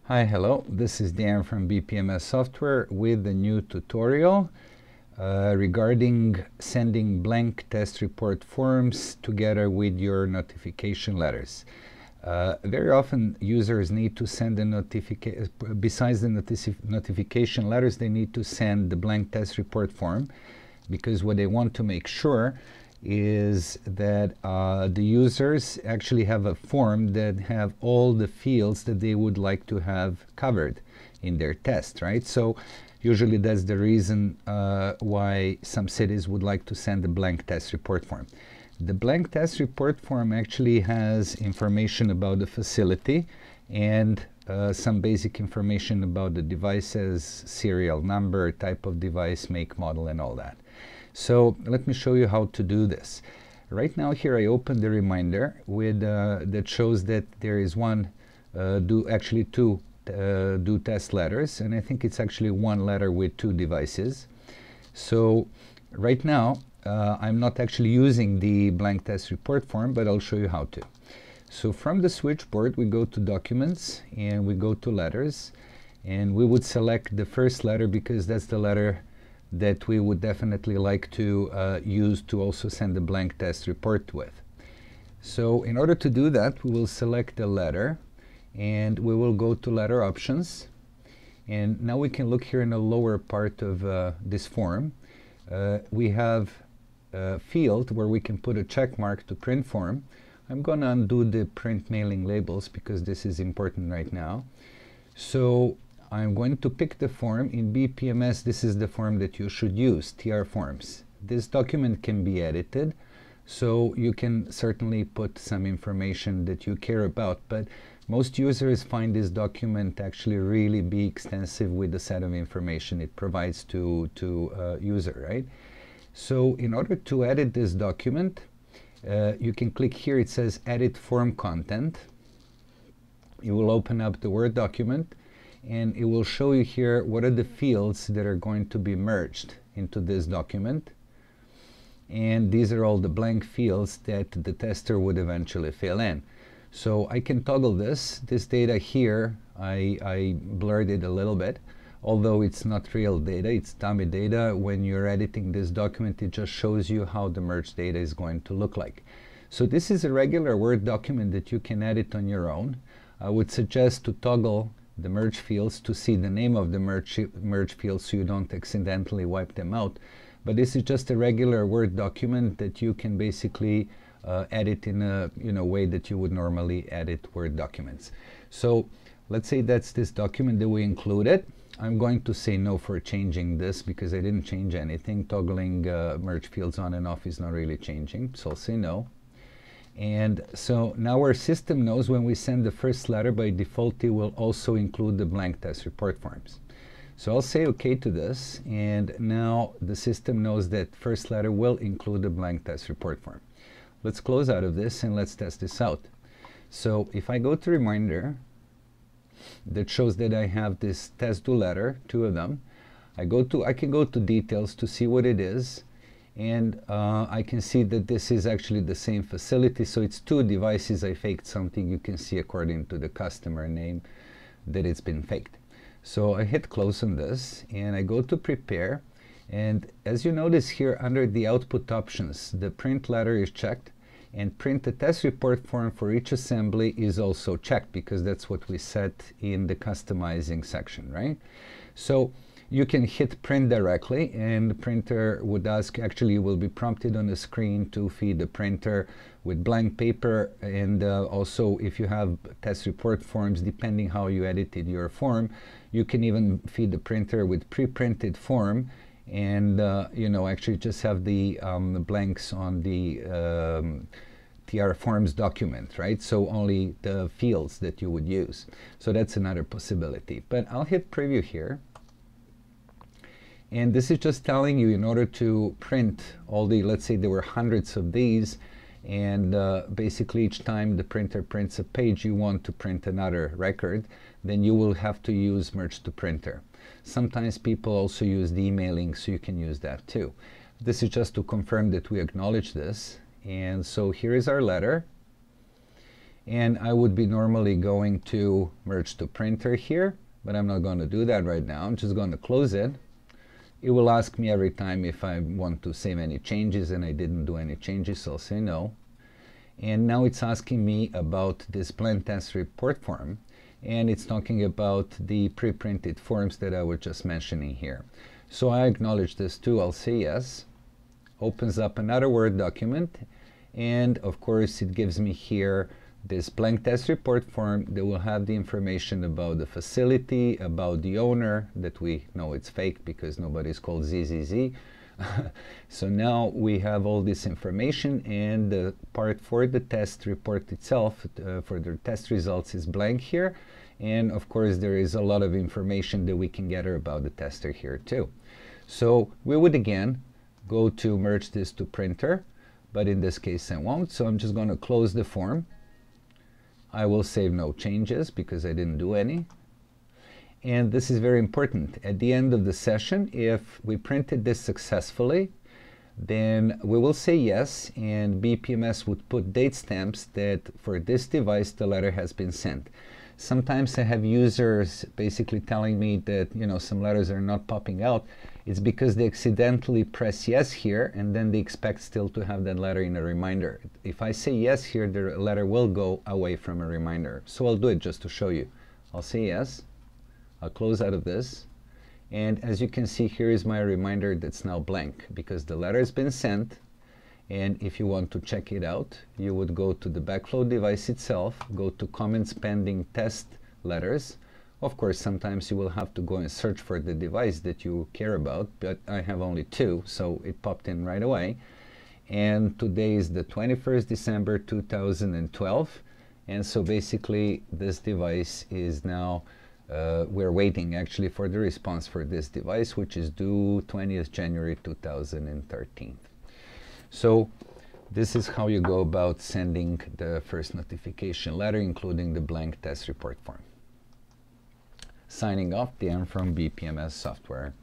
Hi, hello. This is Dan from BPMS Software with a new tutorial regarding sending blank test report forms together with your notification letters. Very often users need to send a notification, besides the notification letters, they need to send the blank test report form, because what they want to make sure is that the users actually have a form that have all the fields that they would like to have covered in their test, right? So usually that's the reason why some cities would like to send a blank test report form. The blank test report form actually has information about the facility and some basic information about the devices, serial number, type of device, make, model, and all that. So let me show you how to do this. Right now here I open the reminder with that shows that there is two do test letters, and I think it's actually one letter with two devices. So right now I'm not actually using the blank test report form, but I'll show you how to. So from the switchboard we go to Documents and we go to Letters, and we would select the first letter because that's the letter that we would definitely like to use to also send a blank test report with. So in order to do that, we will select a letter and we will go to Letter Options, and now we can look here in the lower part of this form. We have a field where we can put a check mark to print form. I'm going to undo the print mailing labels because this is important right now. So I'm going to pick the form. In BPMS, this is the form that you should use, TR Forms. This document can be edited, so you can certainly put some information that you care about, but most users find this document actually really be extensive with the set of information it provides to user, right? So in order to edit this document, you can click here. It says Edit Form Content. You will open up the Word document, and it will show you here what are the fields that are going to be merged into this document. And these are all the blank fields that the tester would eventually fill in. So I can toggle this data here. I blurred it a little bit, although it's not real data, it's dummy data. When you're editing this document, it just shows you how the merged data is going to look like. So this is a regular Word document that you can edit on your own. I would suggest to toggle the merge fields to see the name of the merge fields so you don't accidentally wipe them out. But this is just a regular Word document that you can basically edit in a way that you would normally edit Word documents. So let's say that's this document that we included. I'm going to say no for changing this because I didn't change anything. Toggling merge fields on and off is not really changing, so I'll say no. And so now our system knows when we send the first letter, by default it will also include the blank test report forms. So I'll say OK to this, and now the system knows that first letter will include the blank test report form. Let's close out of this and let's test this out. So if I go to Reminder, that shows that I have this test do letter, two of them. I can go to Details to see what it is. And I can see that this is actually the same facility, so it's two devices. I faked something. You can see according to the customer name that it's been faked. So I hit close on this and I go to Prepare, and as you notice here under the output options, the print letter is checked, and print the test report form for each assembly is also checked because that's what we set in the customizing section, right? So you can hit print directly, and the printer would ask, actually you will be prompted on the screen to feed the printer with blank paper, and also if you have test report forms, depending how you edited your form, you can even feed the printer with pre-printed form, and actually just have the blanks on the TR Forms document, right? So only the fields that you would use. So that's another possibility. But I'll hit Preview here. And this is just telling you, in order to print all the, let's say there were hundreds of these, and basically each time the printer prints a page, you want to print another record, then you will have to use Merge to Printer. Sometimes people also use the emailing, so you can use that too. This is just to confirm that we acknowledge this. And so here is our letter. And I would be normally going to merge to printer here, but I'm not going to do that right now. I'm just going to close it. It will ask me every time if I want to save any changes, and I didn't do any changes, so I'll say no. And now it's asking me about this blend test report form, and it's talking about the pre-printed forms that I was just mentioning here. So I acknowledge this too. I'll say yes. Opens up another Word document, and of course it gives me here this blank test report form that will have the information about the facility, about the owner, that we know it's fake because nobody's called ZZZ. So now we have all this information, and the part for the test report itself, for the test results, is blank here. And of course there is a lot of information that we can gather about the tester here too. So we would again go to merge this to printer, but in this case I won't, so I'm just going to close the form. I will save no changes because I didn't do any. And this is very important. At the end of the session, if we printed this successfully, then we will say yes, and BPMS would put date stamps that for this device the letter has been sent. Sometimes I have users basically telling me that, you know, some letters are not popping out. It's because they accidentally press yes here, and then they expect still to have that letter in a reminder. If I say yes here, the letter will go away from a reminder. So I'll do it just to show you. I'll say yes. I'll close out of this. And as you can see, here is my reminder that's now blank because the letter has been sent. And if you want to check it out, you would go to the backflow device itself, go to comments pending test letters. Of course, sometimes you will have to go and search for the device that you care about, but I have only 2, so it popped in right away. And today is the 21st December 2012. And so basically this device is now, we're waiting actually for the response for this device, which is due 20th January 2013. So this is how you go about sending the first notification letter, including the blank test report form. Signing off, Dan from BPMS Software.